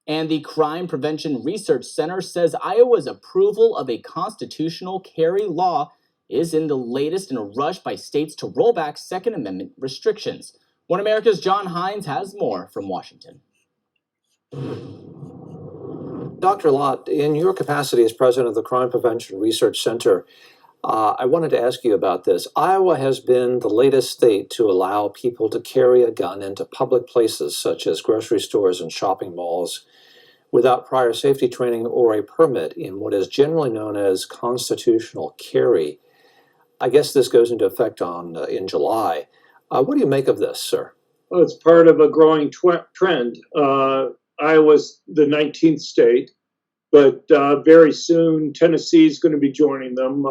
And the Crime Prevention Research Center says Iowa's approval of a constitutional carry law is in the latest in a rush by states to roll back Second Amendment restrictions. OAN America's John Hines has more from Washington. Dr. Lott, in your capacity as president of the Crime Prevention Research Center, I wanted to ask you about this. Iowa has been the latest state to allow people to carry a gun into public places such as grocery stores and shopping malls without prior safety training or a permit in what is generally known as constitutional carry. I guess this goes into effect in July. What do you make of this, sir? Well, it's part of a growing trend. Iowa's the 19th state, but very soon Tennessee is going to be joining them.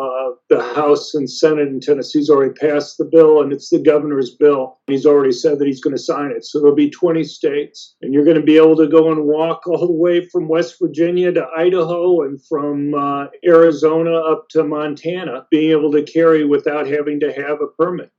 The House and Senate in Tennessee's already passed the bill, and it's the governor's bill. He's already said that he's going to sign it. So there'll be 20 states, and you're going to be able to go and walk all the way from West Virginia to Idaho and from Arizona up to Montana, being able to carry without having to have a permit.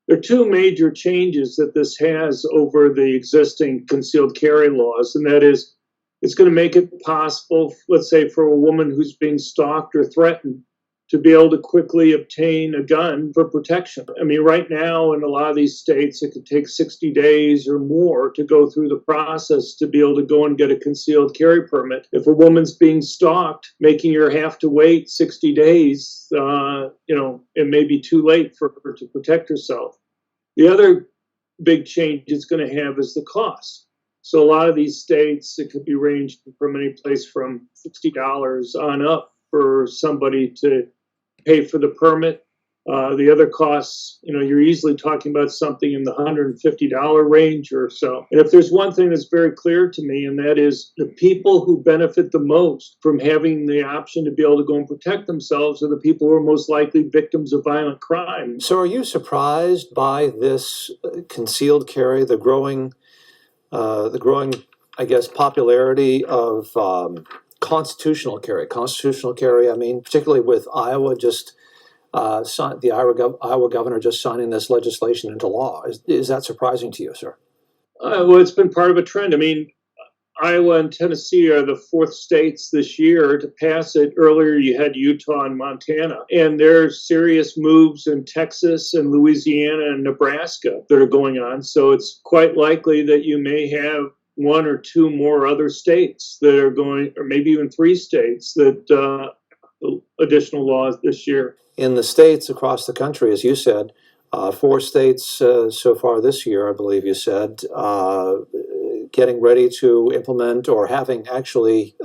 There are two major changes that this has over the existing concealed carry laws, and that is it's going to make it possible, let's say, for a woman who's being stalked or threatened to be able to quickly obtain a gun for protection. I mean, right now in a lot of these states, it could take 60 days or more to go through the process to be able to go and get a concealed carry permit. If a woman's being stalked, making her have to wait 60 days, it may be too late for her to protect herself. The other big change it's going to have is the cost. So a lot of these states, it could be ranged from any place from $60 on up for somebody to pay for the permit. The other costs, you're easily talking about something in the $150 range or so. And if there's one thing that's very clear to me, and that is the people who benefit the most from having the option to be able to go and protect themselves are the people who are most likely victims of violent crime. So are you surprised by this concealed carry, the growing, I guess, popularity of constitutional carry? Constitutional carry, I mean, particularly with Iowa the Iowa governor just signing this legislation into law. Is that surprising to you, sir? Well, it's been part of a trend. I mean, Iowa and Tennessee are the fourth states this year to pass it. Earlier, you had Utah and Montana. And there's serious moves in Texas and Louisiana and Nebraska that are going on. So it's quite likely that you may have one or two more other states that are going, or maybe even three states that additional laws this year. In the states across the country, as you said, 4 states so far this year, I believe you said, getting ready to implement or having actually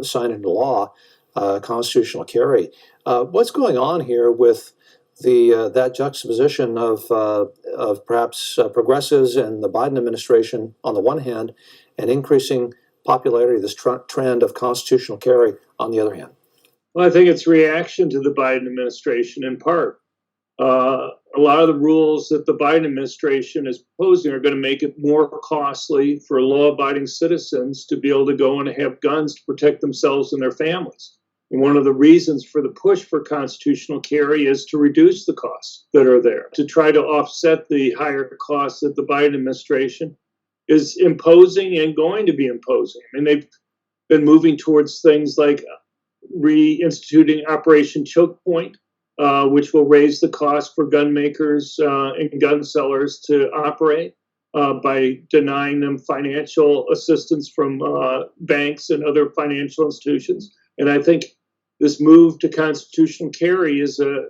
signed into law constitutional carry. What's going on here with that juxtaposition of perhaps progressives and the Biden administration on the one hand, and increasing popularity, this trend of constitutional carry on the other hand? Well, I think it's reaction to the Biden administration in part. A lot of the rules that the Biden administration is proposing are going to make it more costly for law-abiding citizens to be able to go and have guns to protect themselves and their families. And one of the reasons for the push for constitutional carry is to reduce the costs that are there, to try to offset the higher costs that the Biden administration is imposing and going to be imposing. I mean, they've been moving towards things like reinstituting Operation Choke Point, which will raise the cost for gun makers and gun sellers to operate by denying them financial assistance from banks and other financial institutions. And I think this move to constitutional carry is a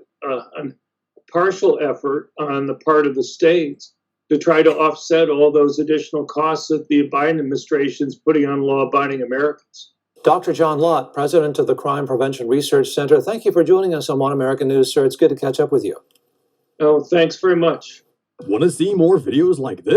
partial effort on the part of the states to try to offset all those additional costs that the Biden administration is putting on law-abiding Americans. Dr. John Lott, president of the Crime Prevention Research Center, thank you for joining us on OAN American News, sir. It's good to catch up with you. Oh, thanks very much. Want to see more videos like this?